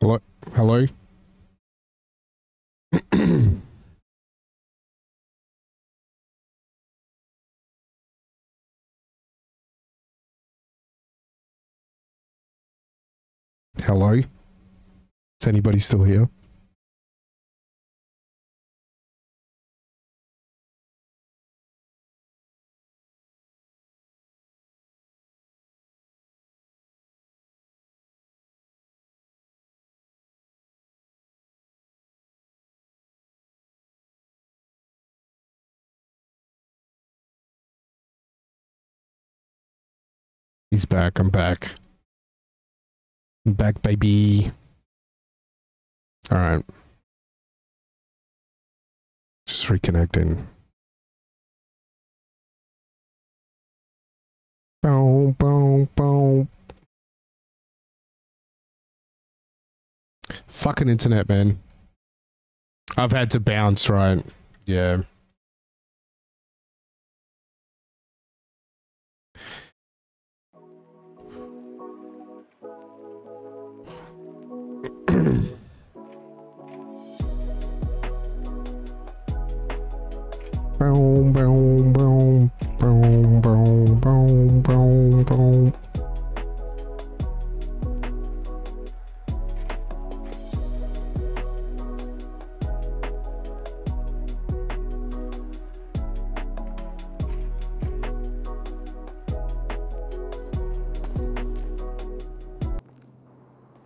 Hello? Hello? Hello? Is anybody still here? He's back. I'm back. I'm back, baby. Alright. Just reconnecting. Boom, boom, boom. Fucking internet, man. I've had to bounce, right? Yeah. Boom, boom, boom, boom, boom, boom, boom, boom.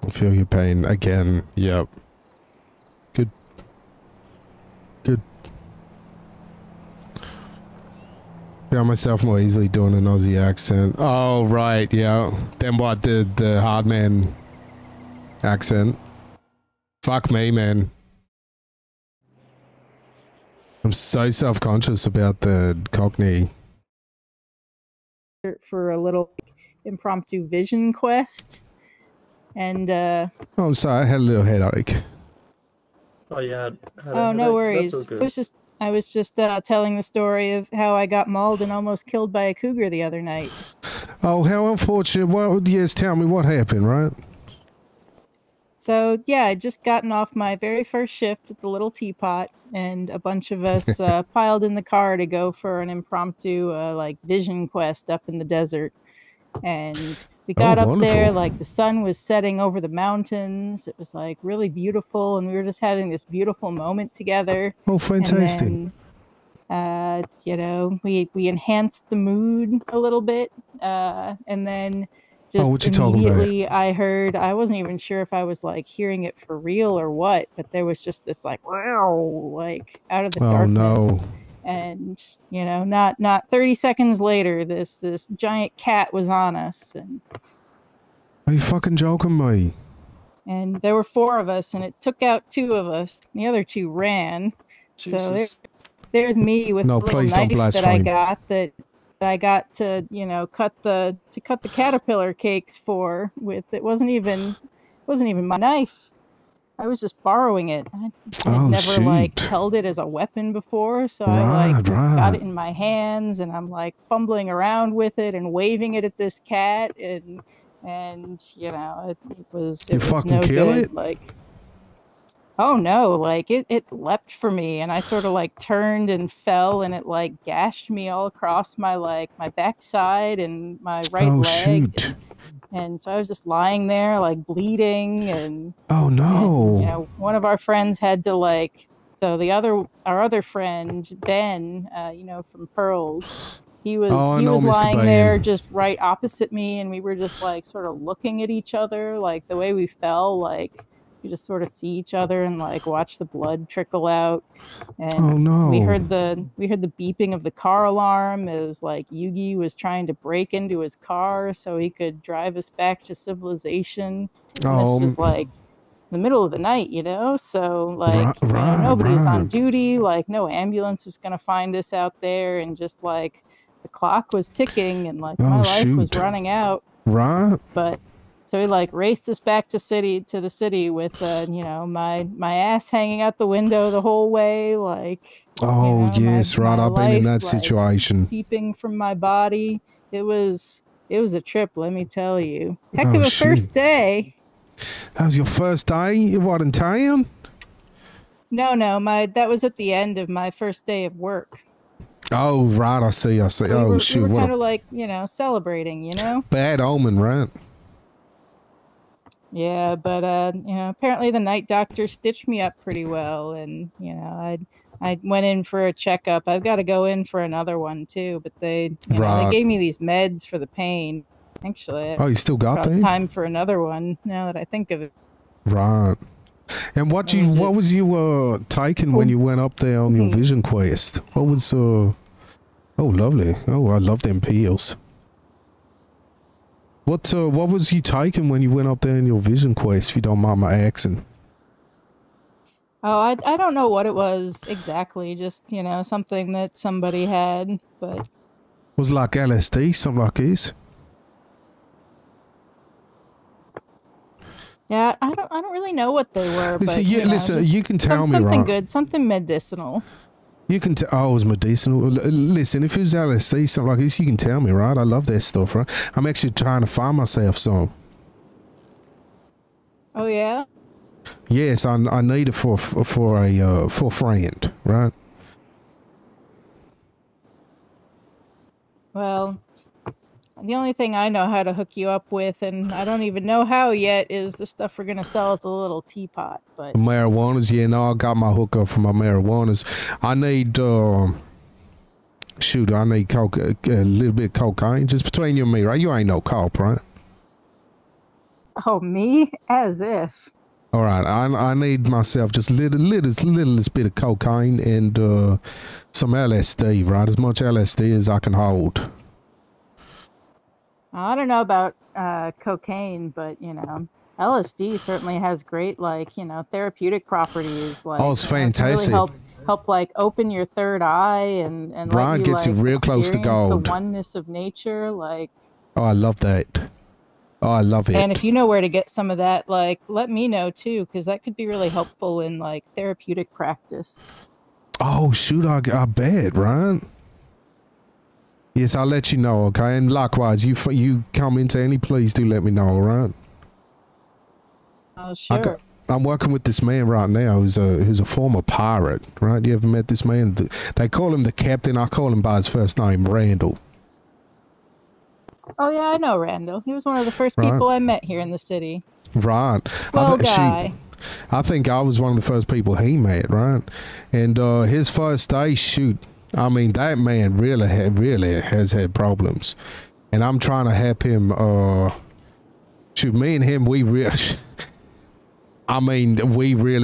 I feel your pain again. Yep. Good. Good. Found myself more easily doing an Aussie accent. Oh, right, yeah. Then what, the hard man accent? Fuck me, man. I'm so self-conscious about the Cockney. For a little impromptu vision quest. And, Oh, I'm sorry, I had a little headache. Oh, yeah. Oh, no worries. I was just telling the story of how I got mauled and almost killed by a cougar the other night. Oh, how unfortunate. Well, yes, tell me what happened, right? So, yeah, I'd just gotten off my very first shift at the Little Teapot, and a bunch of us piled in the car to go for an impromptu, like, vision quest up in the desert. And we got up there, like, the sun was setting over the mountains. It was, like, really beautiful, and we were just having this beautiful moment together. Oh, fantastic. And then, you know, we enhanced the mood a little bit, and then just immediately I heard, I wasn't even sure if I was like hearing it for real or what, but there was just this like wow, like out of the darkness. No. And you know, not 30 seconds later, this giant cat was on us. And are you fucking joking me? And there were 4 of us, and it took out 2 of us. The other 2 ran. Jesus. So there's me with the little knife that I got to, you know, cut the caterpillar cakes for. With it wasn't even my knife. I was just borrowing it. I'd never like held it as a weapon before, so I like got it in my hands, and I'm like fumbling around with it and waving it at this cat, and you know, it was no good. Like, oh no, like it leapt for me, and I sort of like turned and fell, and it like gashed me all across my my backside and my right leg. And so I was just lying there like bleeding, and oh no. And, you know, one of our friends had to like, so our other friend Ben, you know, from Pearls, he was lying there just right opposite me, and we were just like sort of looking at each other, like the way we fell, like you just sort of see each other and like watch the blood trickle out. And we heard the beeping of the car alarm as like Yugi was trying to break into his car so he could drive us back to civilization. And this was like the middle of the night, you know, so like you know, nobody was on duty, like no ambulance was gonna find us out there, and just like the clock was ticking, and like my life was running out. But so he like raced us back to the city with you know, my ass hanging out the window the whole way, like you know, I've been in that situation, seeping from my body. It was a trip, let me tell you. Heck of a first day. That was your first day? What, in town? No, that was at the end of my first day of work. Oh, right, I see. We were kind of like, celebrating, Bad omen, right? Yeah, but apparently the night doctor stitched me up pretty well, and I went in for a checkup. I've got to go in for another one too, but they gave me these meds for the pain. Actually, you still got them? Time for another one now that I think of it. Right. And what was you taking when you went up there on your vision quest? What was oh, lovely. Oh, I love them pills. What was you taking when you went up there in your vision quest, if you don't mind my asking? Oh, I don't know what it was exactly, just, something that somebody had, but... Was it like LSD, something like this? Yeah, I don't really know what they were, listen, but, listen, you can tell me, something right? good, something medicinal. You can tell. Oh, it was medicinal. Listen, if it was LSD, something like this, you can tell me, right? I love that stuff, right? I'm actually trying to find myself some. Oh yeah. Yes, I need it for a friend, right? Well, the only thing I know how to hook you up with, and I don't even know how yet, is the stuff we're gonna sell at the little teapot. But marijuanas, yeah, no, I got my hookup for my marijuanas. I need I need coke, a little bit of cocaine, just between you and me, right? You ain't no cop, right? Oh, me? As if. All right, I need myself just littlest bit of cocaine and some LSD, right? As much LSD as I can hold. I don't know about cocaine, but LSD certainly has great, therapeutic properties. Like, oh, it's fantastic. Really help like open your third eye and right, let you, gets you real close to gold. The oneness of nature, like. Oh, I love that. Oh, I love it. And if you know where to get some of that, like, let me know too, because that could be really helpful in like therapeutic practice. Oh shoot, I bet, right? Yes, I'll let you know, okay? And likewise, you come into any, please do let me know, all right? Oh, sure. I'm working with this man right now who's a former pirate, right? You ever met this man? They call him the captain. I call him by his first name, Randall. Oh, yeah, I know Randall. He was one of the first people I met here in the city. Right. Swell guy. Shoot, I think I was one of the first people he met, right? And his first day, shoot, I mean, that man really has had problems. And I'm trying to help him, shoot, me and him, we really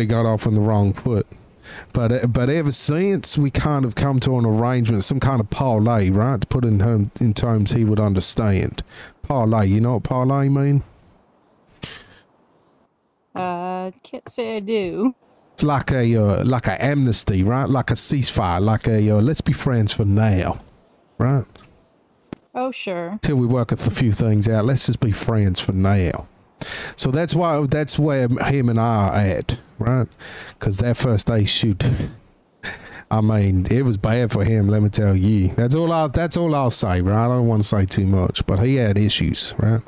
got off on the wrong foot. But ever since, we kind of come to an arrangement, some kind of parlay, right? To put in terms he would understand. Parlay, you know what parlay mean? Can't say I do. It's like a amnesty, right? Like a ceasefire, like a let's be friends for now, right? Oh, sure. Till we work a few things out. Let's just be friends for now. So that's where him and I are at, right? Because that first day, shoot, I mean, it was bad for him. Let me tell you. That's all I'll say, right? I don't want to say too much, but he had issues, right?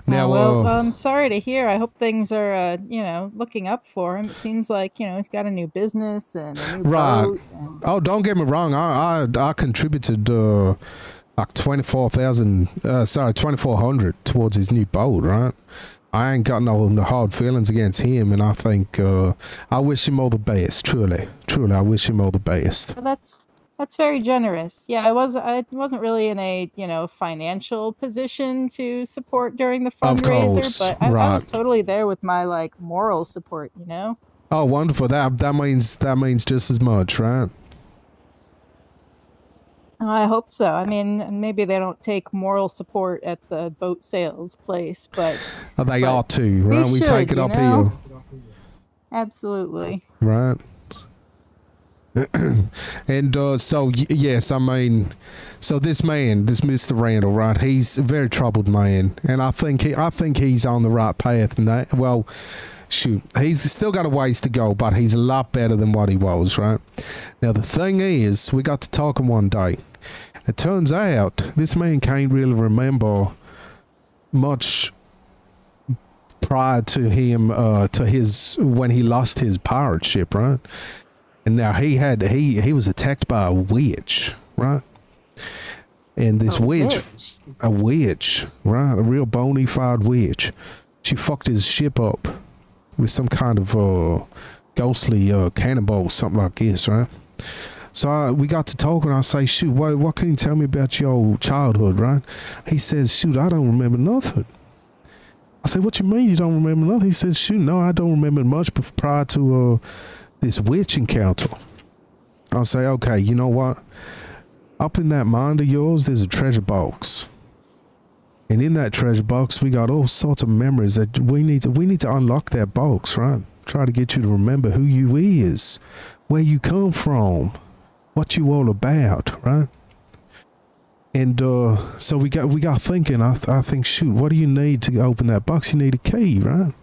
Now, I'm sorry to hear. I hope things are, looking up for him. It seems like, he's got a new business and a new boat. Oh, don't get me wrong. I contributed like 2,400 towards his new boat, right? I ain't got no hard feelings against him, and I think I wish him all the best. Truly, I wish him all the best. Well, that's very generous. Yeah, I wasn't really in a financial position to support during the fundraiser, but I was totally there with my like moral support. Oh, wonderful! That means just as much, right? I hope so. I mean, maybe they don't take moral support at the boat sales place, but they ought to, right? We take it up here. Absolutely. Right. And so yes, I mean, so this Mr. Randall, right? He's a very troubled man, and I think he's on the right path. And well, shoot, he's still got a ways to go, but he's a lot better than what he was, right? Now the thing is, we got to talking one day. It turns out this man can't really remember much prior to him, when he lost his pirate ship, right? And now he was attacked by a witch, right? And this a witch, right? A real bona fide witch. She fucked his ship up with some kind of ghostly cannibal, something like this, right? So we got to talking. I say, shoot, what can you tell me about your childhood, right? He says, shoot, I don't remember nothing. I say, what you mean you don't remember nothing? He says, shoot, no, I don't remember much prior to this witch encounter. I say, okay, you know what? Up in that mind of yours, there's a treasure box. And in that treasure box, we got all sorts of memories that we need to unlock that box, right? Try to get you to remember who you is, where you come from, what you all about, right? And so we got thinking. I think, shoot, what do you need to open that box? You need a key, right?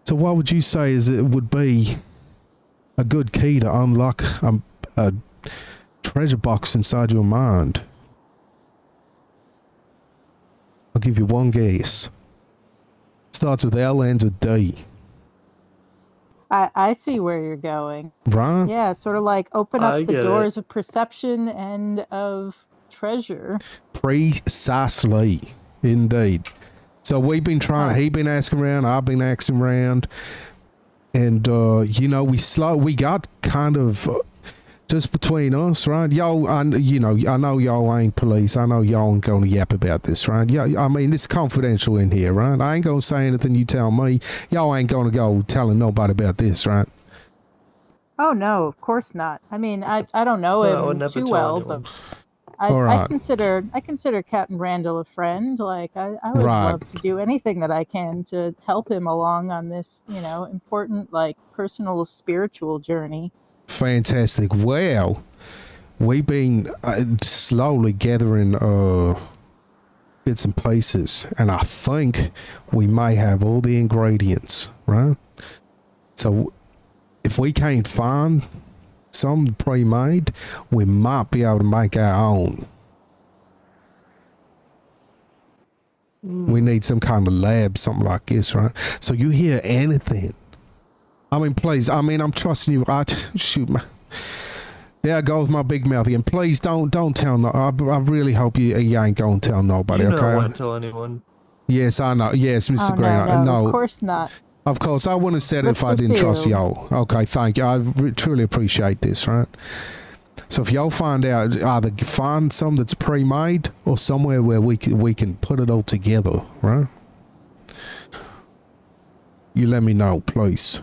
So what would you say it would be a good key to unlock a treasure box inside your mind? I'll give you one guess. Starts with L, ends with D. I see where you're going. Right? Yeah, sort of like open up the doors of perception and of treasure. Precisely. Indeed. So we've been trying, he's been asking around, I've been asking around, and, you know, we got kind of just between us, right? Y'all, I know y'all ain't police. I know y'all ain't gonna yap about this, right? Yeah, I mean, it's confidential in here, right? I ain't gonna say anything you tell me. Y'all ain't gonna go telling nobody about this, right? Oh, no, of course not. I mean, I don't know him too well, but I consider Captain Randall a friend. Like, I would love to do anything that I can to help him along on this, you know, important, like, personal spiritual journey. Fantastic. Well, we've been slowly gathering bits and pieces, and I think we may have all the ingredients, right? So if we can't find some pre-made, we might be able to make our own. We need some kind of lab, something like this, right? So you hear anything, I mean, please, I mean, I'm trusting you. Shoot, there goes my big mouth again. Please don't tell no. I really hope you ain't going to tell nobody, okay? I won't tell anyone. Yes, I know. Yes, Mr. Green. No, of course not. Of course, I wouldn't have said it if I didn't trust y'all. Okay, thank you. I truly appreciate this, right? So if y'all find out, either find some that's pre-made or somewhere where we can put it all together, right? You let me know, please.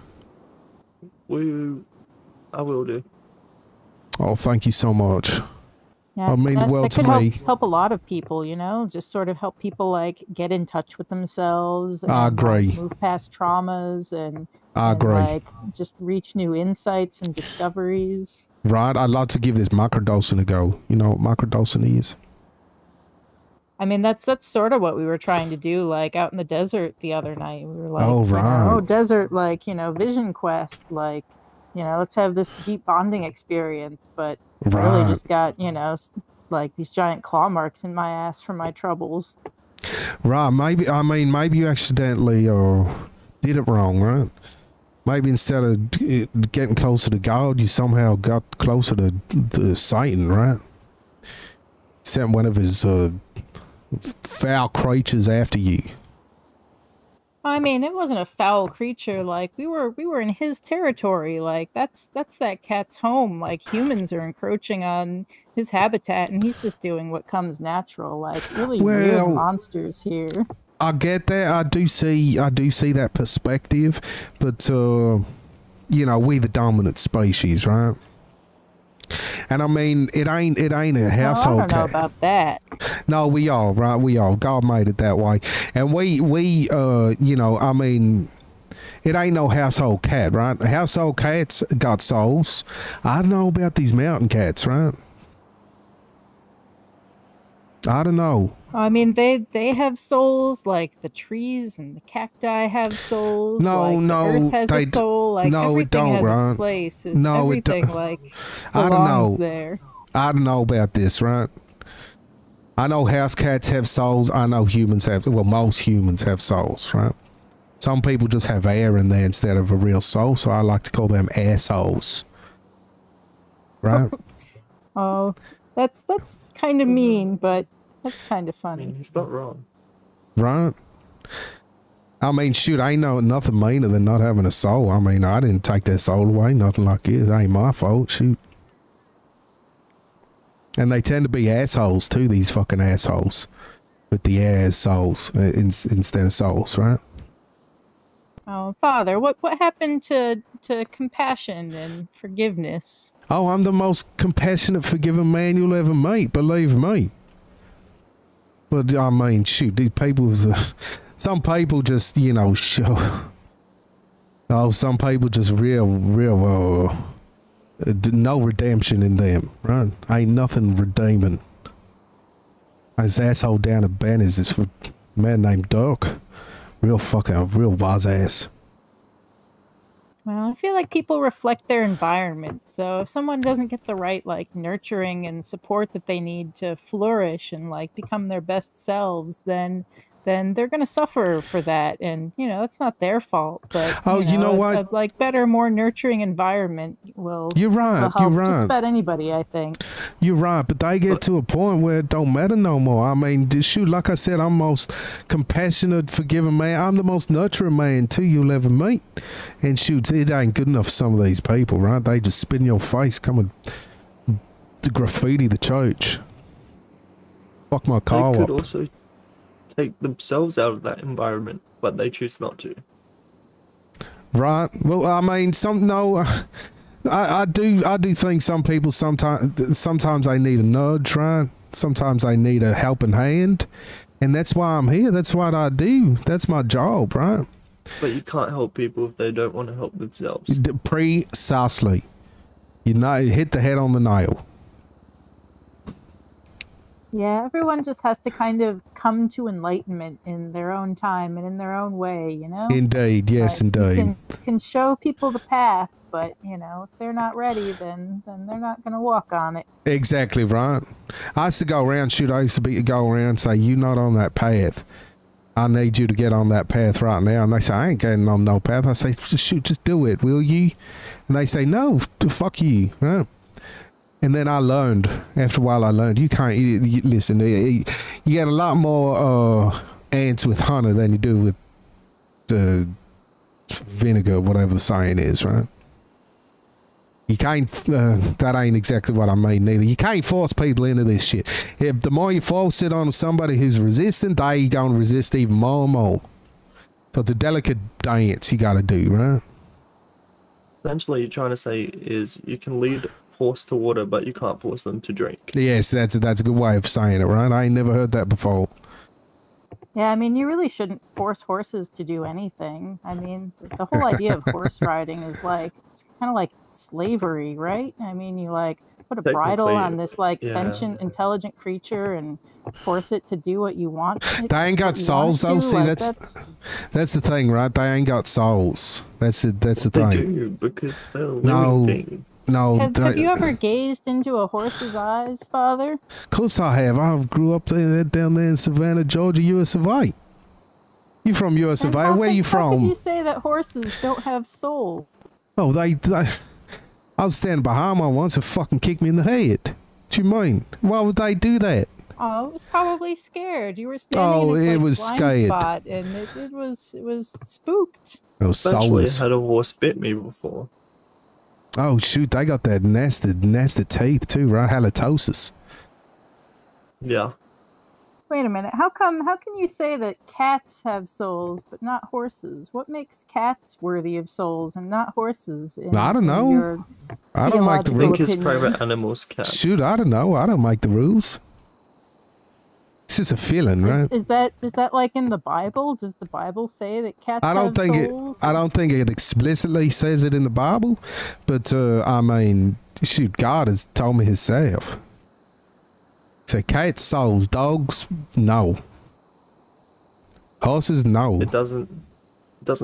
I will do. Oh, thank you so much. Yeah, I mean, well, to me, help a lot of people, you know, just sort of help people like get in touch with themselves. And, I agree. Like, move past traumas and agree. Like just reach new insights and discoveries. Right. I'd like to give this microdosing a go. You know what microdosing is? I mean, that's sort of what we were trying to do, like out in the desert the other night. We were like, oh, right. Desert, like, you know, vision quest, like, you know, let's have this deep bonding experience, but really just got, you know, like these giant claw marks in my ass from my troubles. Right. Maybe you accidentally did it wrong, right? Maybe instead of getting closer to God, you somehow got closer to Satan, right? Sent one of his foul creatures after you. I mean, it wasn't a foul creature. Like, we were in his territory. Like, that's that cat's home. Like, humans are encroaching on his habitat, and he's just doing what comes natural. Like, really weird monsters here. I get that. I do see that perspective, but you know, we the dominant species, right? And I mean, it ain't a household cat. I don't know about that. No, we all, right? We all. God made it that way. And we you know, I mean, it ain't no household cat, right? Household cats got souls. I don't know about these mountain cats, right? I don't know. I mean, they have souls, like the trees and the cacti have souls. No, like no, the earth has a soul. Like, no, it don't, has right? Its place. No, everything, it don't. like, I don't know. There. I don't know about this, right? I know house cats have souls. I know humans have. Well, most humans have souls, right? Some people just have air in there instead of a real soul, so I like to call them assholes. Right? Oh, that's kind of mean, but that's kind of I funny. mean, he's not wrong. Right? I mean, shoot, I ain't know nothing meaner than not having a soul. I mean, I didn't take their soul away, nothing like this. Ain't my fault, shoot. And they tend to be assholes too, these fucking assholes. With the ass souls instead of souls, right? Oh, Father, what happened to compassion and forgiveness? Oh, I'm the most compassionate, forgiving man you'll ever meet, believe me. But, I mean, shoot, these people... some people just, you know, show... Oh, some people just real, no redemption in them, right? Ain't nothing redeeming. This asshole down at Benny's is for a man named Dirk. Real wise ass. Well, I feel like people reflect their environment. So if someone doesn't get the right, like, nurturing and support that they need to flourish and, like, become their best selves, then they're going to suffer for that. And, you know, it's not their fault. But, you know what? A, like, better, more nurturing environment will You're right. will help just about anybody, I think. You're right, but they get to a point where it don't matter no more. I mean, shoot, like I said, I'm most compassionate, forgiving man. I'm the most nurturing man, too, you'll ever meet. And shoot, it ain't good enough for some of these people, right? They just spit in your face, come and graffiti the church. Fuck my car They could up. also take themselves out of that environment, but they choose not to. Right. Well, I mean, I do think some people sometimes they need a nudge, right? Sometimes they need a helping hand, and that's why I'm here. That's what I do. That's my job, right? But you can't help people if they don't want to help themselves. Precisely. You know, hit the head on the nail. Yeah, everyone just has to kind of come to enlightenment in their own time and in their own way, you know? Indeed, yes, like, indeed. You can show people the path, but, you know, if they're not ready, then they're not going to walk on it. Exactly right. I used to go around, go around and say, you not on that path. I need you to get on that path right now. And they say, I ain't getting on no path. I say, shoot, just do it, will you? And they say, no, fuck you, right? And then I learned, after a while I learned, you can't, listen, you get a lot more ants with honey than you do with vinegar, whatever the saying is, right? You can't, that ain't exactly what I mean neither. You can't force people into this shit. If the more you force it on somebody who's resistant, they going to resist even more and more. So it's a delicate dance you got to do, right? Essentially, you're trying to say is you can lead horse to water, but you can't force them to drink. Yes, that's a good way of saying it, right? I ain't never heard that before. Yeah, I mean, you really shouldn't force horses to do anything. I mean, the whole idea of horse riding is like, it's kind of like slavery, right? I mean, you like put a bridle on this like sentient, intelligent creature and force it to do what you want. They ain't got souls though. See, like, that's the thing, right? They ain't got souls. That's the thing. They do, because they're a living thing. No. Have you ever gazed into a horse's eyes, Father? Of course I have. I grew up down there in Savannah, Georgia, US of A. You from US of A? Where you from? How can you say that horses don't have soul? Oh, they I was standing behind one once and fucking kicked me in the head. What you mean? Why would they do that? Oh, it was probably scared. You were standing in its blind scared. Spot, and it was spooked. It was soulless. Actually, had a horse bit me before. Oh shoot, they got that nasty teeth too, right? Halitosis. Yeah. Wait a minute. How can you say that cats have souls but not horses? What makes cats worthy of souls and not horses? I don't know. I don't make the rules. I think it's private animals, cats. Shoot, I don't know. I don't make the rules. It's just a feeling, right? Is that like in the Bible? Does the Bible say that cats have souls? I don't think it explicitly says it in the Bible, but I mean, shoot, God has told me himself. So cats, souls, dogs, no. Horses, no. It doesn't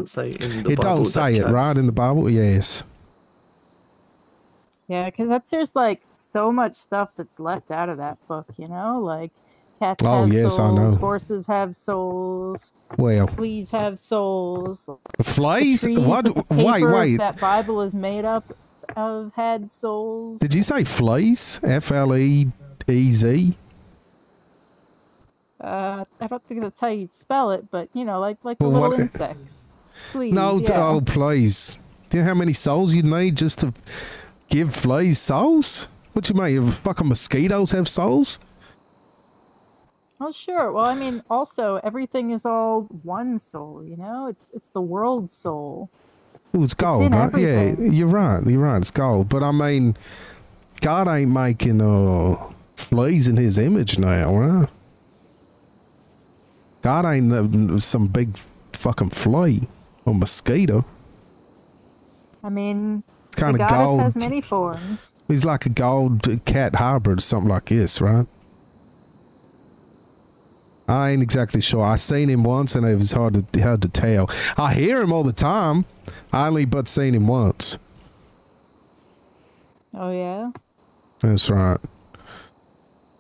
say in the Bible. It don't say it, right, in the Bible? Yes. Yeah, because there's like so much stuff that's left out of that book, you know? Like, Cats have souls. I know. Horses have souls. Well, fleas have souls. Fleas? What? Wait. That Bible is made up of had souls. Did you say fleas? F-L-E-E-Z? I don't think that's how you'd spell it, but you know, like the little insects. Fleas. No, oh please. Do you know how many souls you'd need just to give fleas souls? What you mean? Fucking mosquitoes have souls? Oh sure. Well, I mean, also everything is all one soul. You know, it's the world soul. Oh, it's gold, right? Everything. Yeah, you're right. You're right. It's gold. But I mean, God ain't making fleas in His image now, right? God ain't some big fucking flea or mosquito. I mean, kind the of goddess gold. Has many forms. He's like a gold cat hybrid or something like this, right? I ain't exactly sure. I seen him once and it was hard to tell. I hear him all the time. I only but seen him once. Oh yeah? That's right.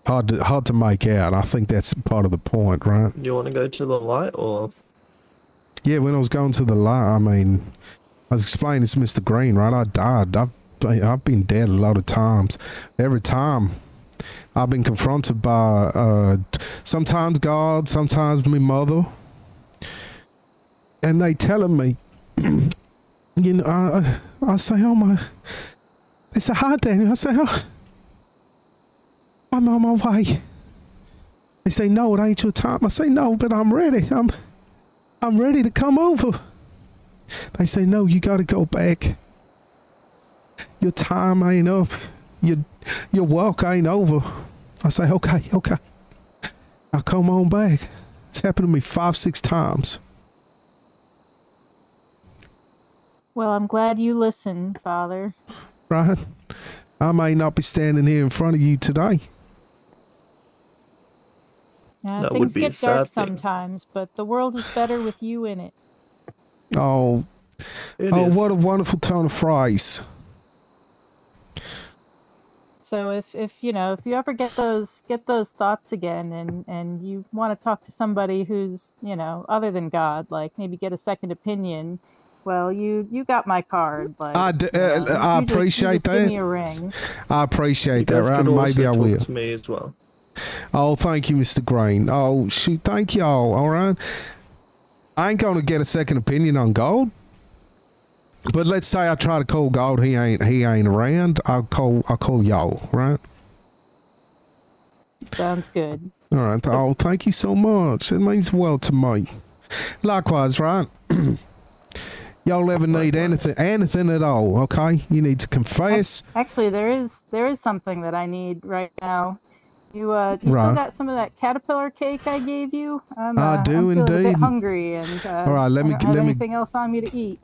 Hard to make out. I think that's part of the point, right? You want to go to the light or? Yeah, when I was going to the light, I mean, I was explaining to Mr. Green, right? I died. I've been dead a lot of times. Every time I've been confronted by sometimes God, sometimes my mother, and they telling me, you know, I say, oh my, they say, hi Daniel. I say, oh, I'm on my way. They say, no, it ain't your time. I say, no, but I'm ready. I'm ready to come over. They say, no, you got to go back. Your time ain't up. Your walk ain't over. I say, okay. I'll come on back. It's happened to me 5-6 times. Well, I'm glad you listened, Father. Right? I may not be standing here in front of you today. Things get dark sometimes, but the world is better with you in it. Oh, what a wonderful tone of phrase. So if you ever get those thoughts again and you want to talk to somebody who's, other than God, like maybe get a second opinion, well, you got my card. Like, I appreciate that. Give me a ring. I appreciate that, right? Maybe I will. To me as well. Oh, thank you, Mr. Green. Oh, shoot, thank y'all. All right. I ain't gonna get a second opinion on Gold. But let's say I try to call Gold, he ain't around. I'll call y'all, right? Sounds good. All right. Oh, thank you so much. It means well to me. Likewise, right? Y'all ever need anything at all? Okay, you need to confess. Actually, there is something that I need right now. You still got some of that caterpillar cake I gave you? I do I'm indeed. A bit hungry, and all right, let me anything else on me to eat.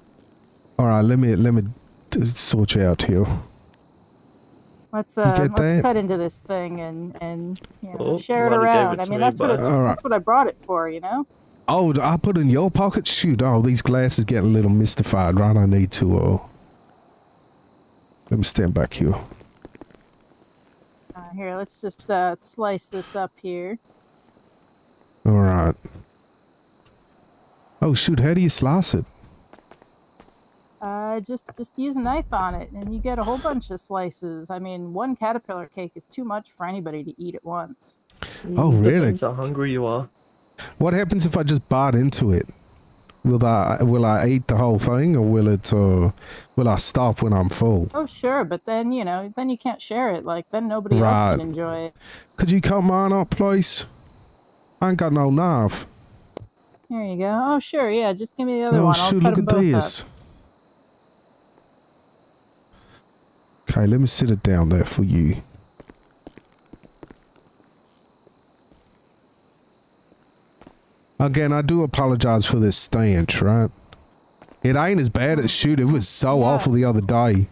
All right, let me sort you out here. Let's cut into this thing and share it around. I mean, that's what I brought it for, you know. Oh, I put it in your pocket? Shoot! Oh, these glasses get a little mystified, right? I need to let me stand back here. Here, let's just slice this up here. All right. Oh shoot! How do you slice it? Just use a knife on it, and you get a whole bunch of slices. I mean, one caterpillar cake is too much for anybody to eat at once. Oh, really? Depends how hungry you are. What happens if I just bite into it? Will I eat the whole thing, or will I stop when I'm full? Oh, sure, but then you can't share it. Like then nobody else can enjoy it. Could you cut mine up, please? I ain't got no knife. Here you go. Oh, sure, yeah. Just give me the other one. Oh shoot! Look at this. Up. Okay, let me sit it down there for you. Again, I do apologize for this stench, right? It ain't as bad as shoot. It was so awful the other day.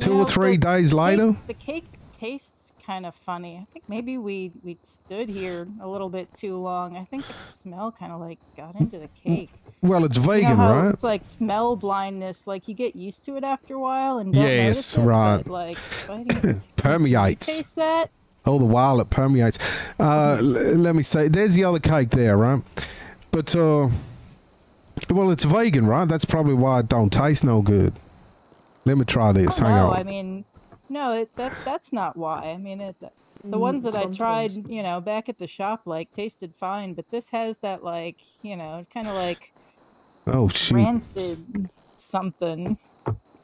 2 or 3 days later. The cake tastes kind of funny. I think maybe we stood here a little bit too long. I think the smell kind of like got into the cake. Well, it's vegan, right? It's like smell blindness. Like you get used to it after a while and don't notice it, right. But, like, permeates. Taste that? all the while it permeates. Let me say, there's the other cake there, right? But well, it's vegan, right? That's probably why it don't taste no good. Let me try this. Hang on. I mean, no, that's not why. I mean, the ones that I tried, you know, back at the shop, like, tasted fine, but this has that, like, you know, kind of like, oh shoot, rancid something.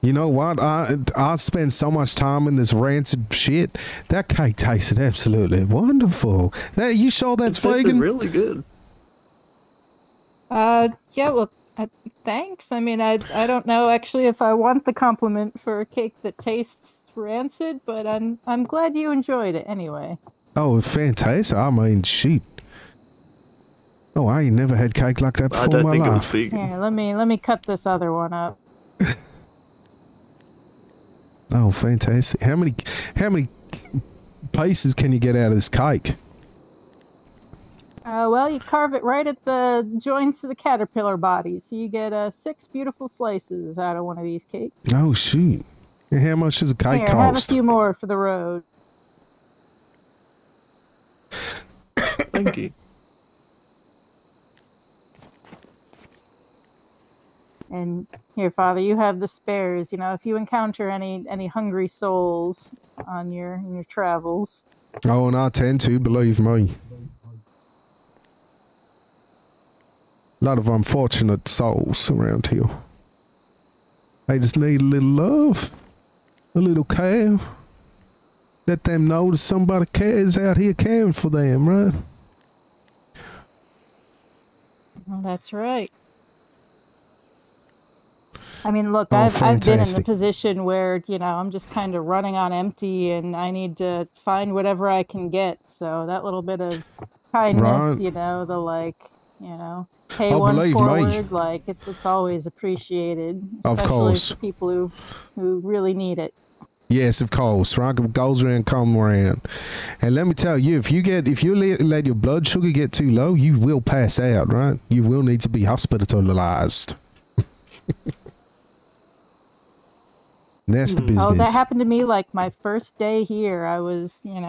You know what? I spend so much time in this rancid shit. That cake tasted absolutely wonderful. You sure that's vegan? Really good. Yeah. Well, thanks. I mean, I don't know actually if I want the compliment for a cake that tastes rancid, but I'm glad you enjoyed it anyway. Oh, fantastic! I mean, shoot. Oh, I ain't never had cake like that before in my life. Here, let me cut this other one up. Oh, fantastic! How many pieces can you get out of this cake? Well, you carve it right at the joints of the caterpillar body, so you get 6 beautiful slices out of one of these cakes. Oh shoot! And how much does a cake cost? Have a few more for the road. Thank you. And here, Father, you have the spares. You know, if you encounter any hungry souls on your travels. Oh, and I tend to, believe me. A lot of unfortunate souls around here. They just need a little love, a little care. Let them know that somebody cares out here caring for them, right? Well, that's right. I mean, look, I've been in the position where, you know, I'm just kind of running on empty and I need to find whatever I can get. So that little bit of kindness, right. You know, the like, you know, pay one forward, like it's always appreciated. Of course. For people who really need it. Yes, of course. Right, goes around, come around. And let me tell you, if you let your blood sugar get too low, you will pass out, right? You will need to be hospitalized. That's the business. Oh, that happened to me like my first day here. I was in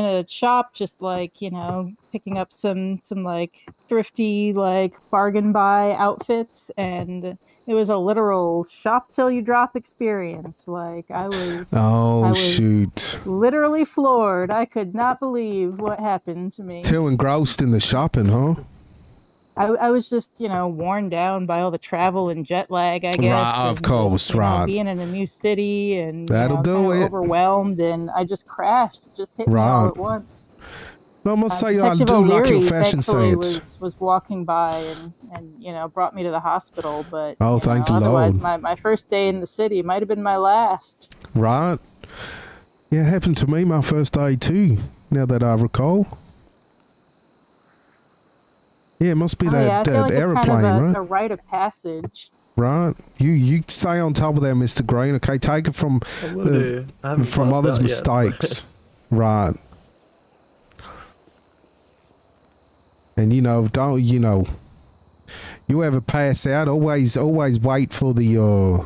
a shop just like, you know, picking up some like thrifty like bargain buy outfits, and it was a literal shop till you drop experience. Like I was shoot. Literally floored. I could not believe what happened to me. Too engrossed in the shopping, huh? I was just, you know, worn down by all the travel and jet lag, I guess. Right, of course, just, right. Being in a new city and that'll do it. Overwhelmed, and I just crashed. It just hit me all at once. No, I must say, I do like your fashion sense. Was walking by and you know, brought me to the hospital, but thank the otherwise, Lord. my first day in the city might have been my last. Right. Yeah, it happened to me my first day too. Now that I recall. Yeah, it must be that like aeroplane, kind of right? A rite of passage. Right. You stay on top of that, Mr. Green. Okay, take it from others' mistakes. Right. And you ever pass out, always wait for the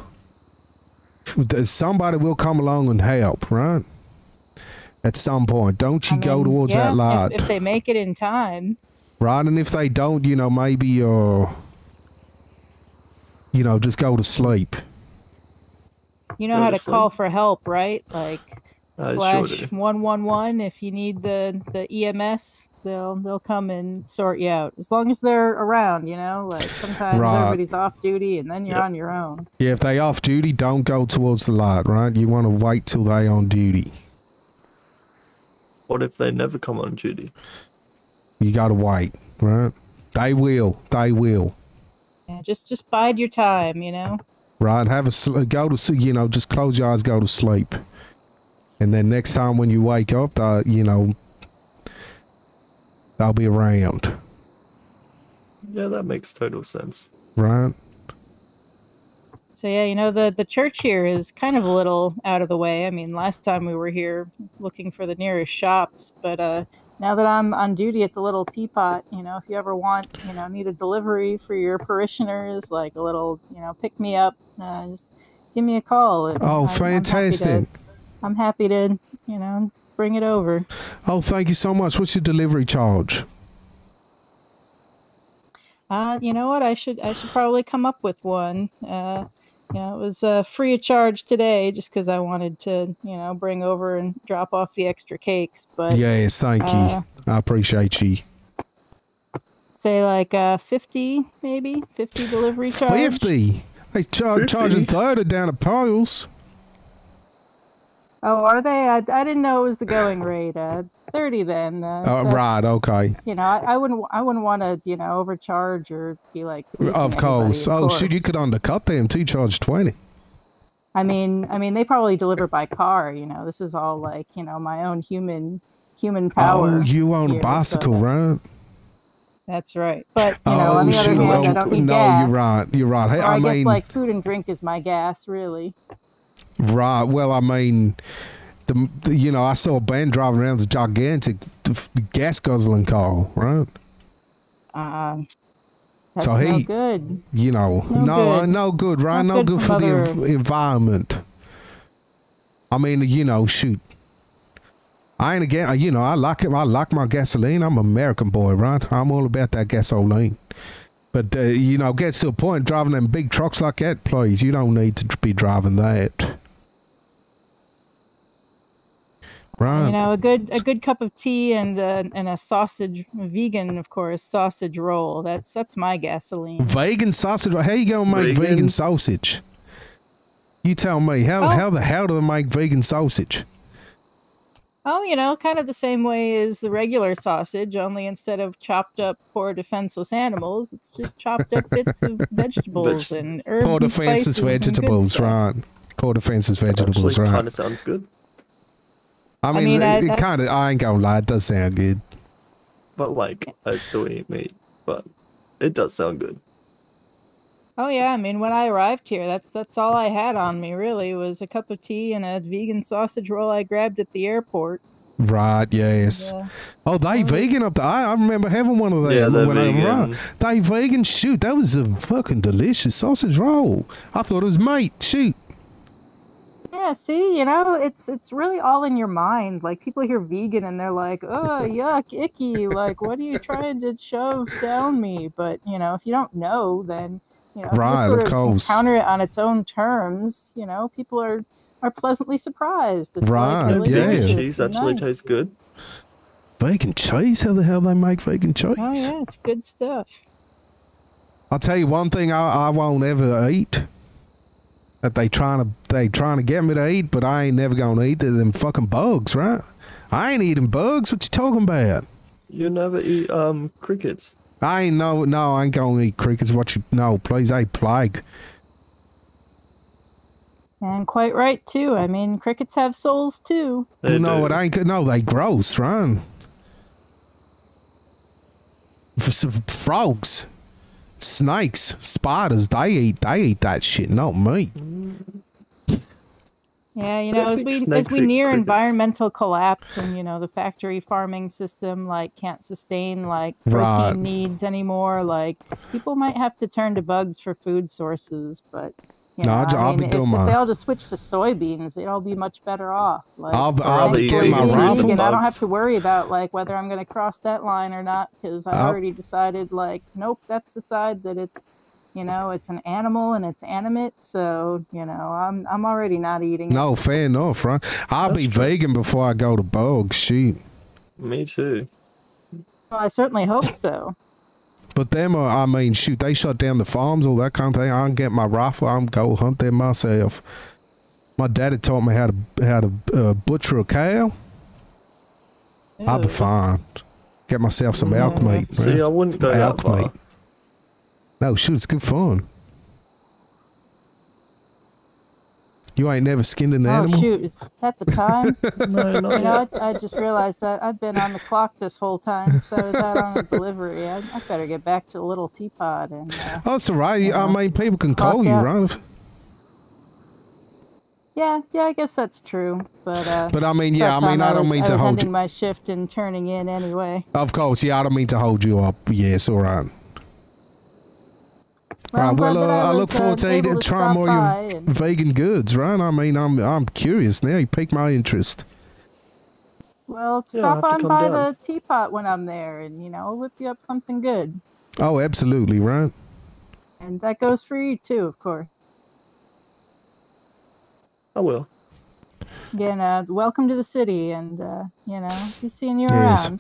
somebody will come along and help, right? At some point. Don't you go towards that light. If they make it in time. Right, and if they don't, maybe just go to sleep. You know how to call for help, right? Like /111 if you need the EMS, they'll come and sort you out. As long as they're around, like sometimes everybody's off duty and then you're on your own. Yeah, if they off duty, don't go towards the light, right? You want to wait till they on duty. What if they never come on duty? You gotta wait, right? They will. Yeah, just bide your time, Right, just close your eyes, go to sleep. And then next time when you wake up, they'll be around. Yeah, that makes total sense. Right. So yeah, the church here is kind of a little out of the way. I mean, last time we were here looking for the nearest shops, but now that I'm on duty at the little teapot, if you ever need a delivery for your parishioners, like a little, pick me up, just give me a call. And fantastic. I'm happy to, bring it over. Oh, thank you so much. What's your delivery charge? You know what? I should probably come up with one. You know, it was free of charge today, just because I wanted to, you know, bring over and drop off the extra cakes. But yes, thank you. I appreciate you. Say like 50, maybe 50 delivery charge. 50. They charging 30 down at Piles. Oh, are they? I didn't know it was the going rate. 30 then. Right. Okay. You know, I wouldn't want to, you know, overcharge or be like. Of course. Oh, shoot, you could undercut them too. Charge 20. I mean, they probably deliver by car. You know, this is all like, you know, my own human power. Oh, you own a bicycle, right? That's right. But you know, on the other hand, I don't need gas. You're right. You're right. Hey, I guess like food and drink is my gas, really. Right. Well, I mean, you know, I saw a band driving around this gigantic gas guzzling car, right? That's no good. You know, no good, right? No good for the environment. I mean, you know, shoot. I ain't again. You know, I like it. I like my gasoline. I'm an American boy, right? I'm all about that gasoline. But you know, gets to a point driving them big trucks like that, please. You don't need to be driving that. Right. You know, a good cup of tea and a sausage, vegan, of course, sausage roll. That's my gasoline. Vegan sausage. How you gonna make vegan sausage? You tell me. How the hell do they make vegan sausage? Oh, you know, kind of the same way as the regular sausage, only instead of chopped up poor defenseless animals, it's just chopped up bits of vegetables and herbs. Poor defenseless vegetables, right? Poor defenseless vegetables, right? Kind of sounds good. I mean it kind of. I ain't gonna lie, it does sound good. But like, I still eat meat, but it does sound good. Oh yeah, I mean, when I arrived here, that's all I had on me. Really, was a cup of tea and a vegan sausage roll I grabbed at the airport. Right. Yes. Oh, they vegan up there. I remember having one of them. Yeah, when I arrived. They vegan. Shoot, that was a fucking delicious sausage roll. I thought it was meat. Shoot. Yeah, see, you know, it's really all in your mind. Like, people hear vegan and they're like, oh, yuck, icky. Like, what are you trying to shove down me? But, you know, if you don't know, then, you know, right, if you of course. encounter it on its own terms, you know, people are pleasantly surprised. It's right, like really vegan cheese actually tastes good. Vegan cheese? How the hell they make vegan cheese? Oh, yeah, it's good stuff. I'll tell you one thing I won't ever eat. That they trying to get me to eat, but I ain't never gonna eat them fucking bugs, right? I ain't eating bugs. What you talking about? You never eat crickets. I ain't I ain't gonna eat crickets. Please, I plague. And quite right too. I mean, crickets have souls too. It ain't good. No, they gross, right? Frogs. Snakes, spiders, they eat that shit, not me. Yeah, you know, as we near environmental collapse and, you know, the factory farming system like can't sustain like protein needs anymore, like people might have to turn to bugs for food sources, but you know, I'll be doing if they all just switch to soybeans, they'd all be much better off. Like, I'll be getting my rifle. I don't have to worry about like whether I'm going to cross that line or not, because I already decided like, nope, that's the side that it's, you know, it's an animal and it's animate. So, you know, I'm already not eating it. No, fair enough, right? I'll be vegan before I go to bugs. Shoot. Me too. Well, I certainly hope so. But them, I mean, shoot, they shut down the farms, all that kind of thing. I can get my rifle, I can go hunt them myself. My daddy taught me how to butcher a cow. Ew. I'll be fine. Get myself some elk meat. See, I wouldn't go that far. Meat. No, shoot, it's good fun. You ain't never skinned an animal? Oh, shoot, is that the time? No, not you know, I just realized that I've been on the clock this whole time, so is that on a delivery? I better get back to the little teapot. And, oh, that's all right. I mean, people can call you, right? Yeah, I guess that's true. But I mean, yeah, I mean, I don't mean to hold you. Ending my shift and turning in anyway. Of course, yeah, I don't mean to hold you up. Yes, all right. Well, I look forward to trying more of your vegan goods, right? I mean, I'm curious now. You piqued my interest. Well, Yeah, I'll stop have to on come by down. the teapot when I'm there, and I'll whip you up something good. Oh, absolutely, right? And that goes for you too, of course. I will. Again, welcome to the city, and be seeing you Yes, around.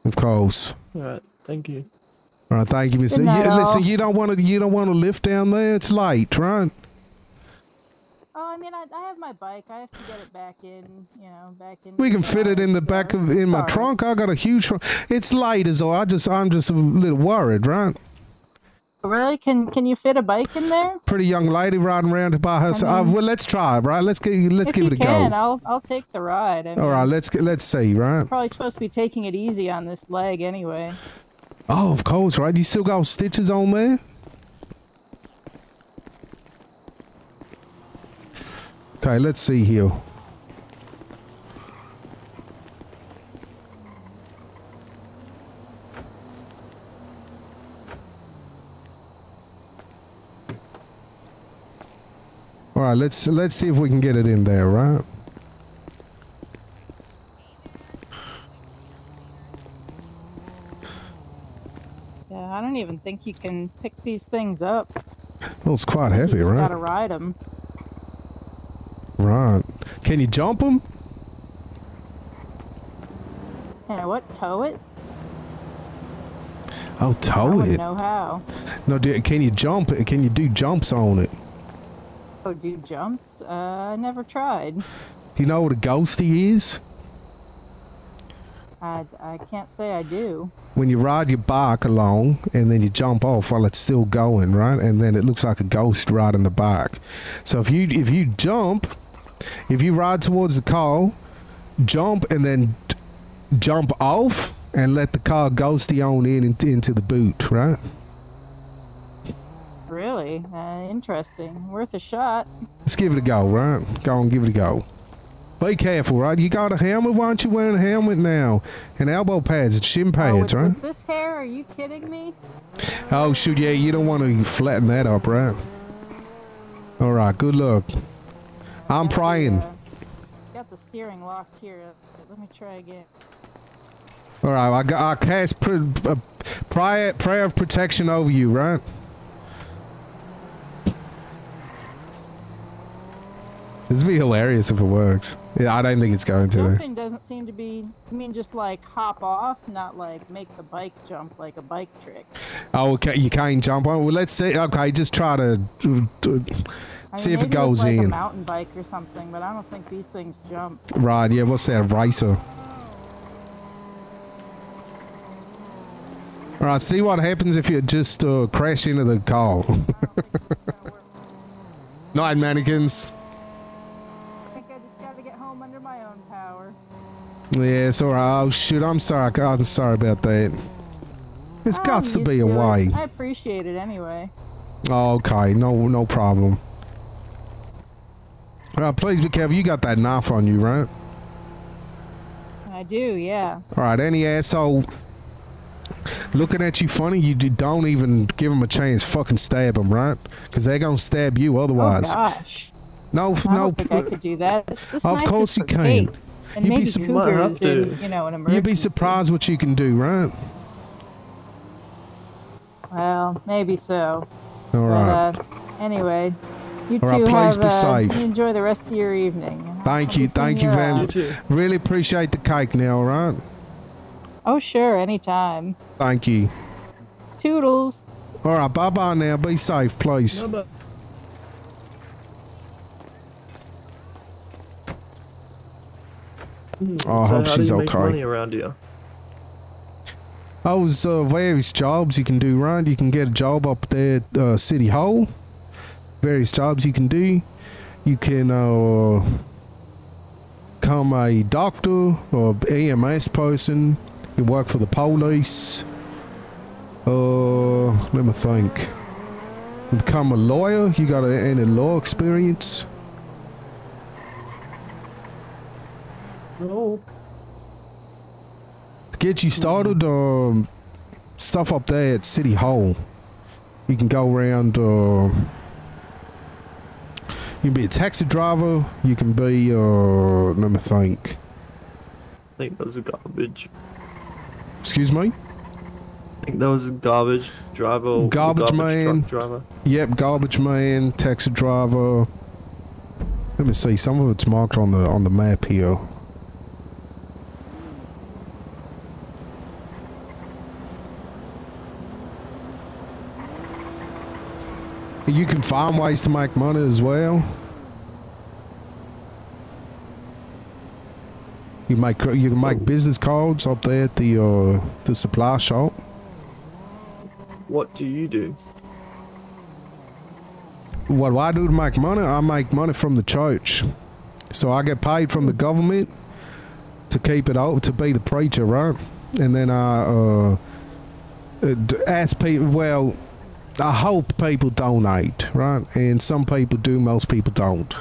of course. All right. Thank you. All right, thank you, Mister. Good night, Listen, all. you don't want to lift down there. It's late, right? Oh, I mean, I have my bike. I have to get it back in. Back in. We can fit it in the back of my trunk. I got a huge trunk. It's late as all. I'm just a little worried, right? Really? Can you fit a bike in there? Pretty young lady riding around by herself. Well, let's try, right? Let's give it a go. I'll take the ride. All right, let's see, right? Probably supposed to be taking it easy on this leg anyway. Oh, of course, right? You still got stitches on there? Okay, let's see here. All right, let's see if we can get it in there, right? Yeah, I don't even think you can pick these things up. Well, it's quite heavy, right? Gotta ride them. Right. Can you jump them? What? Tow it? Oh, tow it. I wouldn't know how. No, can you jump it? Can you do jumps on it? Oh, do jumps? I never tried. Do you know what a ghosty is? I can't say I do. When you ride your bike along and then you jump off while it's still going, right? And then it looks like a ghost riding the bike. So if you jump, if you ride towards the car, jump and then jump off and let the car ghosty on into the boot, right? Really? Interesting. Worth a shot. Let's give it a go, right? Go on, give it a go. Be careful, right? You got a helmet? Why aren't you wearing a helmet now? And elbow pads and shin pads, right? With this hair, are you kidding me? Oh, shoot, yeah, you don't want to flatten that up, right? All right, good luck. I'm praying. Got the steering locked here. Let me try again. All right, I cast prayer of protection over you, right? This would be hilarious if it works. Yeah, I don't think it's going to. Jumping doesn't seem to be. I mean, just like hop off, not like make the bike jump like a bike trick. Oh, okay. You can't jump on. Well, let's see. Okay, just try to see if it goes like in. A mountain bike or something, but I don't think these things jump. Right. Yeah. What's that? A racer. All right. See what happens if you just crash into the car. Night, mannequins. Yeah, it's alright. Oh shoot, I'm sorry. I'm sorry about that. There's got to be a way. I appreciate it anyway. Oh, okay, no problem. Alright, please be careful. You got that knife on you, right? I do, yeah. Alright, any asshole looking at you funny, you don't even give them a chance. Fucking stab them, right? Because they're gonna stab you otherwise. Oh gosh. No, I don't think I could do that. This of course you can. And maybe cougars in, an emergency. You'd be surprised what you can do, right? Well, maybe so. All right. But, anyway, you two please be safe. Enjoy the rest of your evening. Thank you very much. Really appreciate the cake now, all right? Oh, sure, anytime. Thank you. Toodles. All right, bye-bye now. Be safe, please. Bye-bye. Oh, I hope she's okay. Make money around here? Oh, there's various jobs you can do, right? You can get a job up there at City Hall. Various jobs you can do. You can become a doctor or EMS person. You work for the police. Let me think. You become a lawyer. You got any law experience? No. To get you started, stuff up there at City Hall. You can go around, you can be a taxi driver, you can be, let me think. think that was a garbage. Excuse me? I think that was a garbage driver. Or Garbage man. truck driver. Yep, garbage man, taxi driver. Let me see. Some of it's marked on the map here. You can find ways to make money as well. You can make business cards up there at the supply shop. What do you do? What do I do to make money? I make money from the church. So I get paid from the government to keep it open, to be the preacher, right? And then I ask people, well, I hope people donate, right? And some people do, most people don't.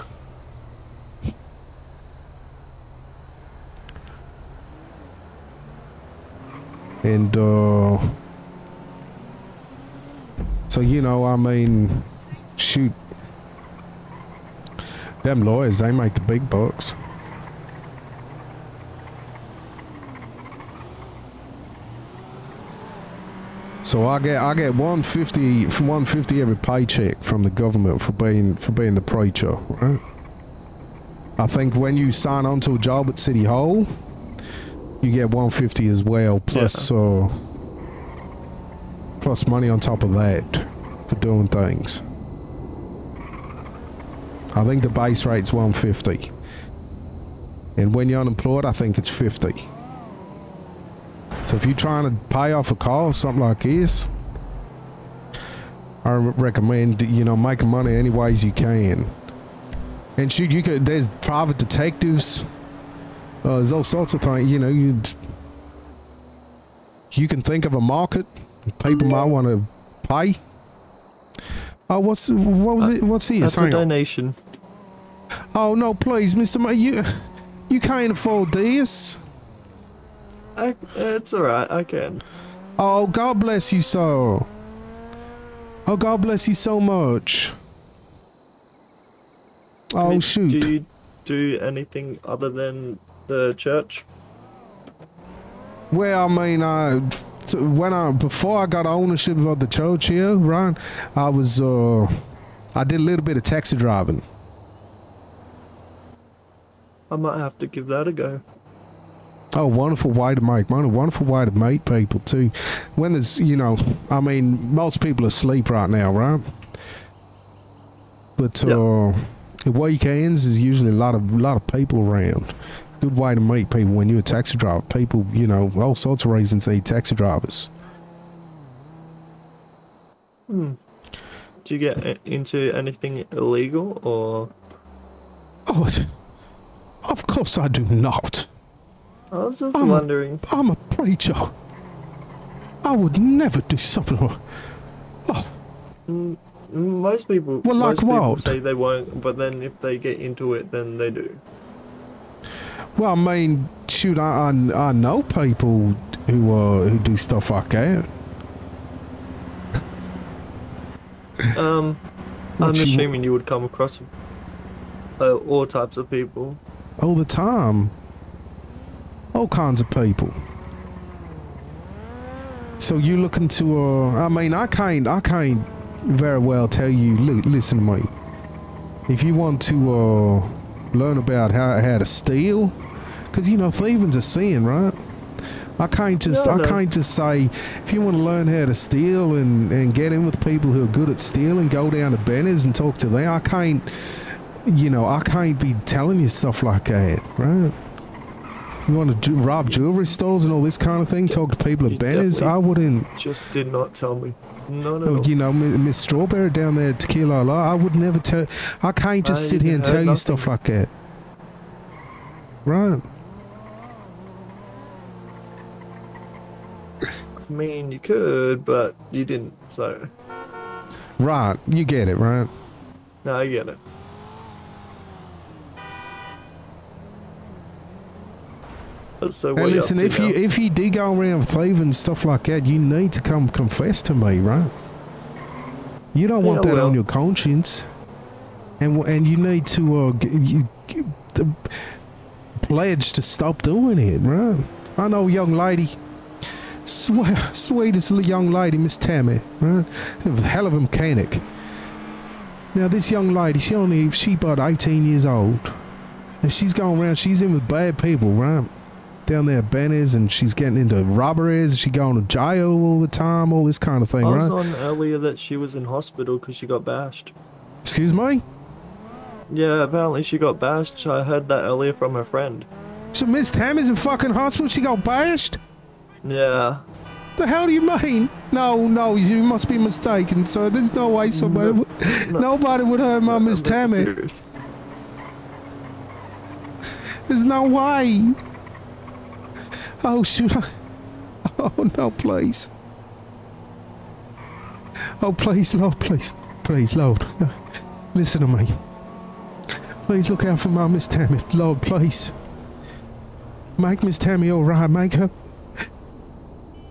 And so, you know, I mean, shoot, them lawyers, they make the big bucks. So I get $150 every paycheck from the government for being the preacher, right? I think when you sign on to a job at City Hall, you get $150 as well, plus plus money on top of that for doing things. I think the base rate's $150, and when you're unemployed, I think it's $50. So if you're trying to pay off a car or something like this, I recommend, you know, making money any ways you can. And shoot, there's private detectives. There's all sorts of things, you know. You can think of a market people might want to pay. Oh, what was it? What's this? That's a donation. Oh no, please, Mr. You can't afford this. It's alright, I can. Oh, God bless you, sir. Oh, God bless you so much. Oh, shoot. Do you do anything other than the church? Well, I mean, before I got ownership of the church here, right, I did a little bit of taxi driving. I might have to give that a go. Oh, wonderful way to make money. Wonderful way to meet people, too. When there's, you know, I mean, most people are asleep right now, right? But, weekends is usually a lot of people around. Good way to meet people when you're a taxi driver. People, you know, all sorts of reasons need taxi drivers. Do you get into anything illegal, or? Oh, of course I do not. I was just wondering. I'm a preacher. I would never do something like... Oh. Most people, well, like what? Say they won't, but then if they get into it, then they do. Well, I mean, shoot, I know people who do stuff like that. I'm assuming you would come across all types of people. All the time. All kinds of people. So you looking to I mean, I can't very well tell you, listen to me. If you want to learn about how to steal, because you know thieving's a sin, right? I can't just say, if you want to learn how to steal and get in with people who are good at stealing, go down to Benny's and talk to them. I can't be telling you stuff like that, right? You want to rob jewelry stores and all this kind of thing? Talk to people at Benny's? I wouldn't. Just did not tell me. No. You know, Miss Strawberry down there at Tequila, I would never tell. I can't just sit here and tell you stuff like that. Right. I mean, you could, but you didn't, so. Right. You get it, right? No, I get it. So hey, listen, if you do go around thieving and stuff like that, you need to come confess to me, right? You don't want that on your conscience, and you need to pledged to stop doing it, right? I know, young lady. Sweetest young lady, Miss Tammy, right? A hell of a mechanic. Now, this young lady, she about 18 years old. And she's going around, she's in with bad people, right? Down there at Benny's, and she's getting into robberies. She going to jail all the time, all this kind of thing, right? I was on earlier that she was in hospital because she got bashed. Excuse me? Yeah, apparently she got bashed. I heard that earlier from her friend. So Miss Tammy's in fucking hospital? She got bashed? Yeah. The hell do you mean? No, you must be mistaken. So there's no way somebody nobody would hurt my Miss Tammy. There's no way. Oh shoot! Oh no, please! Oh please, Lord, please, Lord, listen to me. Please look out for my Miss Tammy, Lord, please. Make Miss Tammy all right. Make her.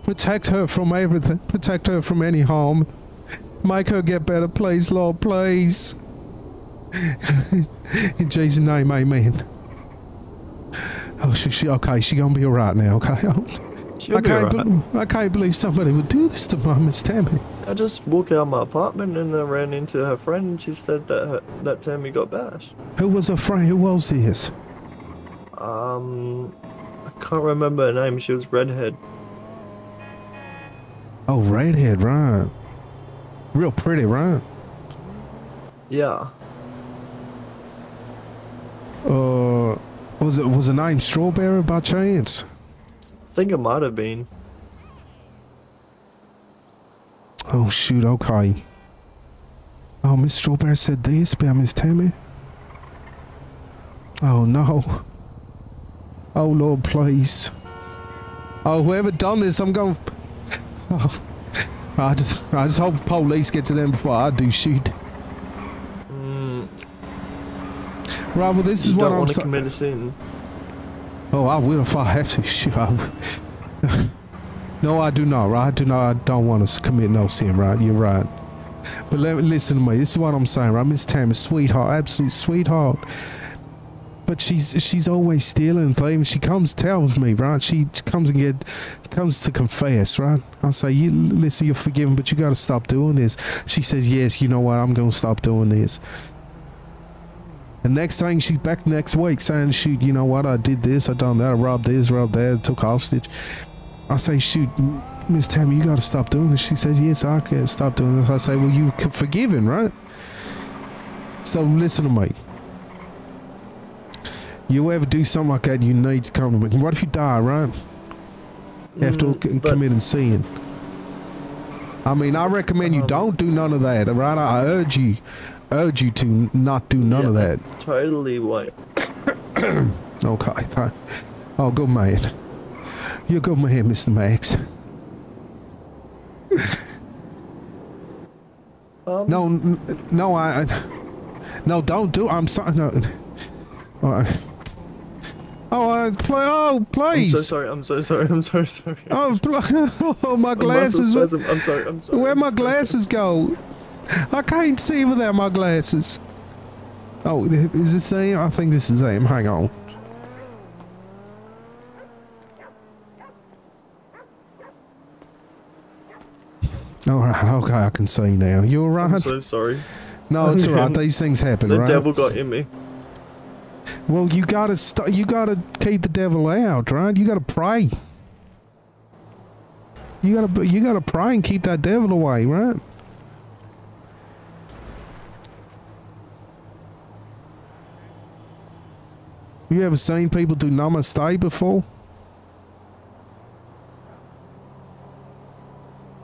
Protect her from everything. Protect her from any harm. Make her get better, please, Lord, please. In Jesus' name, amen. Oh, okay, she gonna be alright now, okay? I can't believe somebody would do this to my Miss Tammy. I just walked out of my apartment and I ran into her friend and she said that Tammy got bashed. Who was her friend? Who was this? I can't remember her name. She was redhead. Oh, redhead, right. Real pretty, right? Yeah. Was her name Strawberry by chance? I think it might have been. Oh shoot, okay. Oh, Miss Strawberry said this about Miss Tammy? Oh no. Oh Lord, please. Oh, whoever done this, I'm going. Oh, I just hope the police get to them before I do. Shoot. Right, well, this is what I'm saying. Commit a sin. Oh, I will if I have to. Shoot. No, I do not. Right? I don't want to commit no sin. Right? You're right. But listen to me. This is what I'm saying. Right, Miss Tammy, sweetheart, absolute sweetheart. But she's always stealing things. She tells me, right? She comes to confess, right? I say, listen, you're forgiven, but you got to stop doing this. She says, yes, you know what? I'm going to stop doing this. The next thing, she's back next week saying, shoot, you know what? I did this, I done that, I robbed this, robbed that, took hostage. I say, shoot, Miss Tammy, you got to stop doing this. She says, yes, I can't stop doing this. I say, well, you forgiven, right? So listen to me. You ever do something like that, you need to come to me. What if you die, right? After committing sin. I mean, I recommend you don't do none of that, right? I urge you to not do none of that. Totally white. Okay. Oh, good man. You're a good man, Mr. Max. No, don't do. I'm sorry. No. Please. I'm so sorry. Oh, my glasses. I'm sorry. Where'd my glasses go? I can't see without my glasses. Oh, is this them? I think this is them. Hang on. Alright, okay, I can see now. You alright? I'm so sorry. No, it's alright. These things happen, the right? The devil got in me. Well, you gotta keep the devil out, right? You gotta pray. You gotta pray and keep that devil away, right? You ever seen people do namaste before?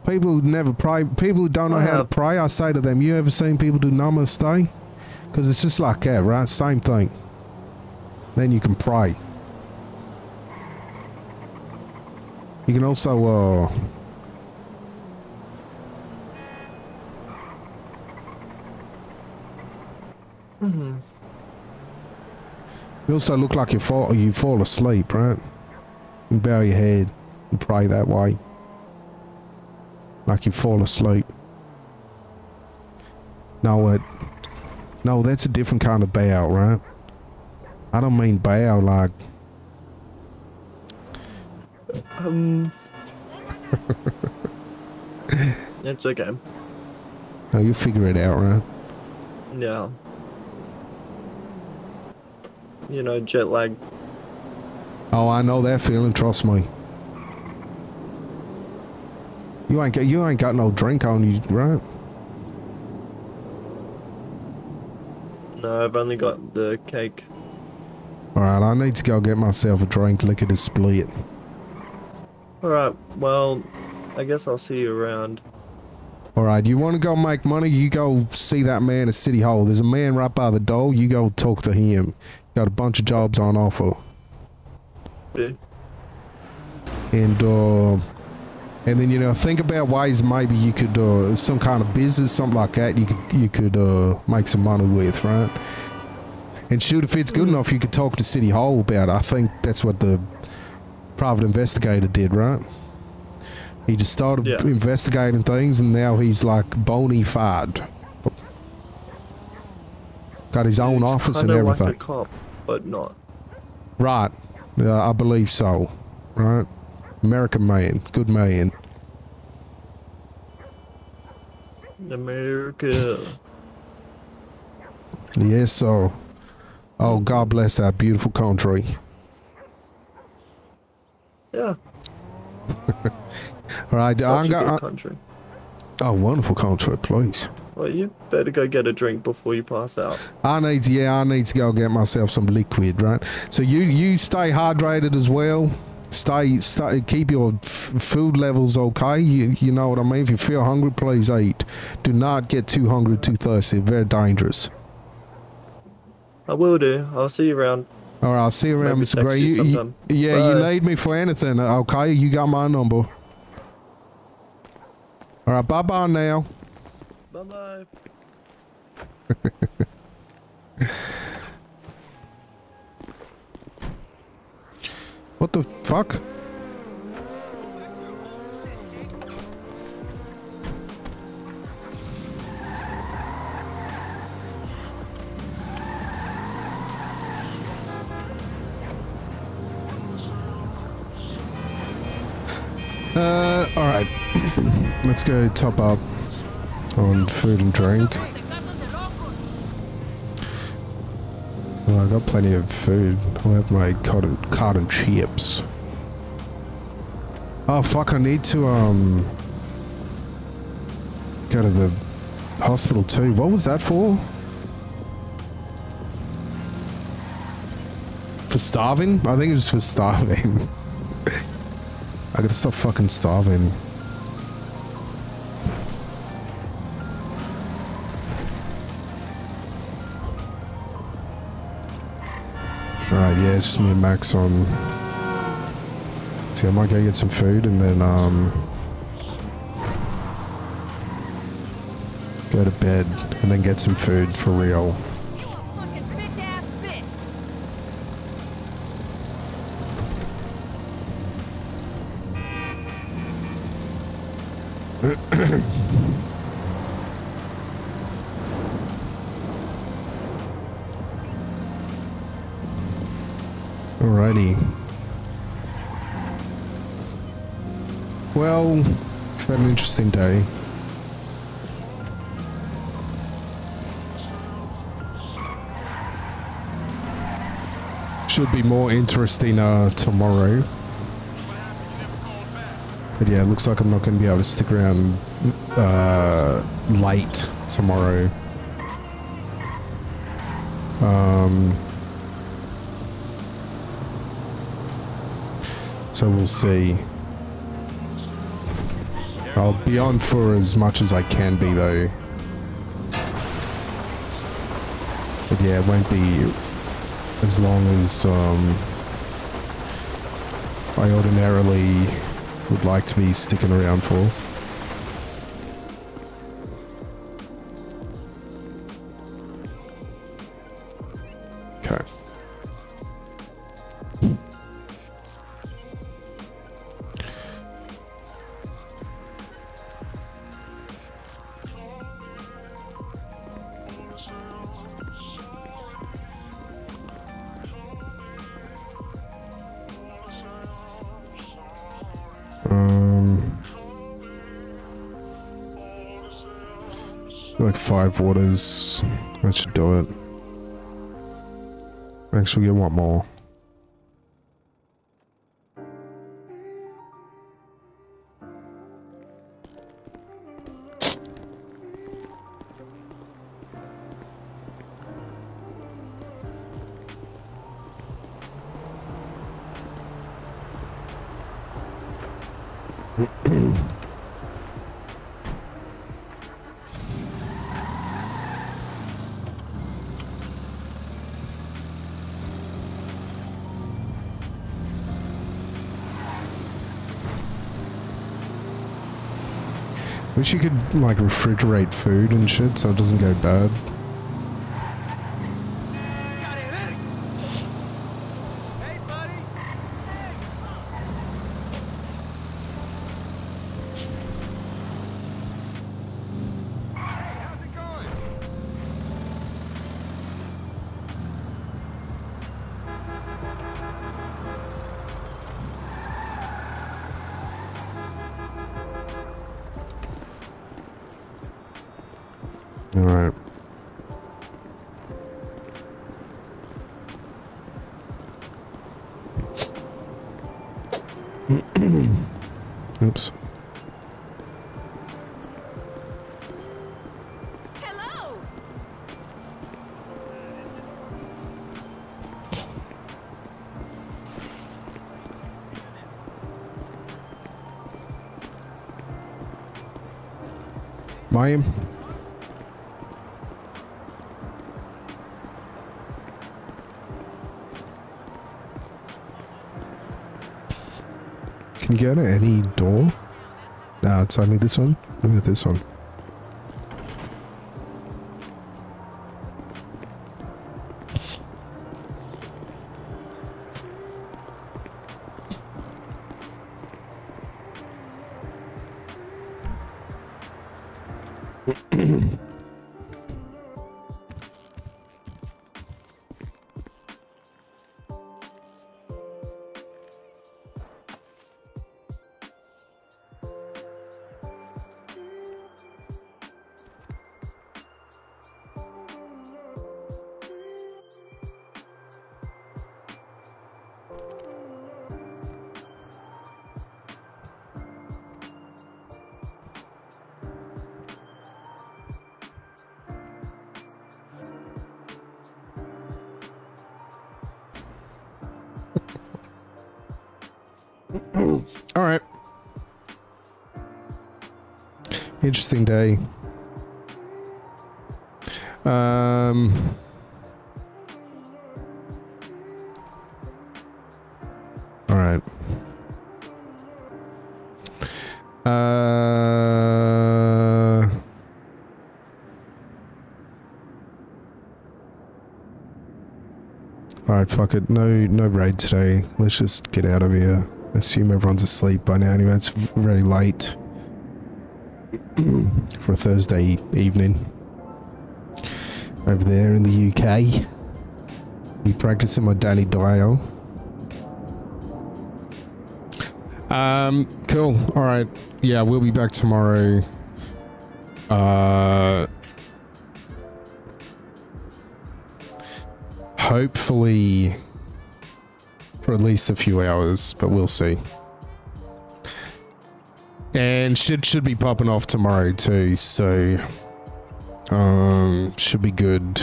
People who never pray, people who don't know how to pray, I say to them, you ever seen people do namaste? Because it's just like that, right? Same thing. Then you can pray. You can also, you also look like you fall asleep, right? You bow your head and pray that way. Like you fall asleep. No, that's a different kind of bow, right? I don't mean bow like It's okay. No, you figure it out, right? Yeah. You know, jet lag. Oh, I know that feeling. Trust me. You ain't got no drink on you, right? No, I've only got the cake. Alright, I need to go get myself a drink. Look at this split. Alright, well, I guess I'll see you around. Alright, you want to go make money? You go see that man at City Hall. There's a man right by the door. You go talk to him. Got a bunch of jobs on offer. Yeah. And then, you know, think about ways maybe you could, some kind of business, something like that, you could make some money with, right? And shoot, if it's good enough, you could talk to City Hall about it. I think that's what the private investigator did, right? He just started investigating things, and now he's like bona fide. Got his own office and everything. Like a cop, but not. Right. I believe so. Right? American man. Good man. America. Yes, sir. Oh, God bless that beautiful country. Yeah. All right, Such a good country. Oh, wonderful country, please. Well, you better go get a drink before you pass out. I need to go get myself some liquid, right? So you stay hydrated as well. Stay keep your food levels okay. You know what I mean? If you feel hungry, please eat. Do not get too hungry, too thirsty. Very dangerous. I will do. I'll see you around. All right, I'll see you around, Mr. Gray. You need me for anything, okay? You got my number. All right, bye-bye now. Bye-bye. What the fuck? Alright. Let's go top up on food and drink. Well, I got plenty of food. I'll have my cotton chips. Oh fuck, I need to go to the hospital too. What was that for? For starving? I think it was for starving. I gotta stop fucking starving. Alright, yeah, it's just me and Max on. See, I might go get some food and then, go to bed and then get some food for real. Alrighty. Well, we've had an interesting day. Should be more interesting tomorrow. But yeah, it looks like I'm not going to be able to stick around late tomorrow. So we'll see. I'll be on for as much as I can be though. But yeah, it won't be as long as I ordinarily would like to be sticking around for. Okay. Like 5 waters. That should do it. Actually, I want more. Wish you could, like, refrigerate food and shit so it doesn't go bad. Hey, buddy. Hey, how's it going? Alright. Oops. Hello. Mayim? Can you go to any door? No, it's only this one. Look at this one. All right. Interesting day. All right. All right, fuck it. No raid today. Let's just get out of here. I assume everyone's asleep by now. Anyway, it's very late for a Thursday evening over there in the UK. Be practicing my daily dial. Cool. All right. Yeah, we'll be back tomorrow. Hopefully for at least a few hours, but we'll see. And should be popping off tomorrow too, so should be good.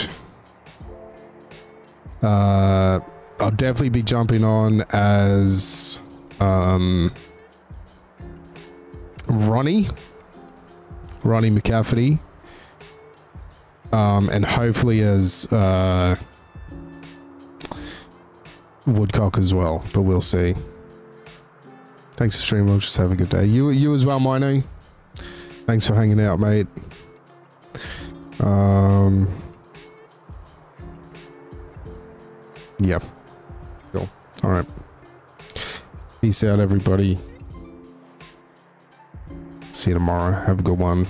I'll definitely be jumping on as Ronnie McCafferty, and hopefully as Woodcock as well, but we'll see. Thanks for streaming. Just have a good day. You as well, Mino. Thanks for hanging out, mate. Yep. Cool. All right. Peace out, everybody. See you tomorrow. Have a good one.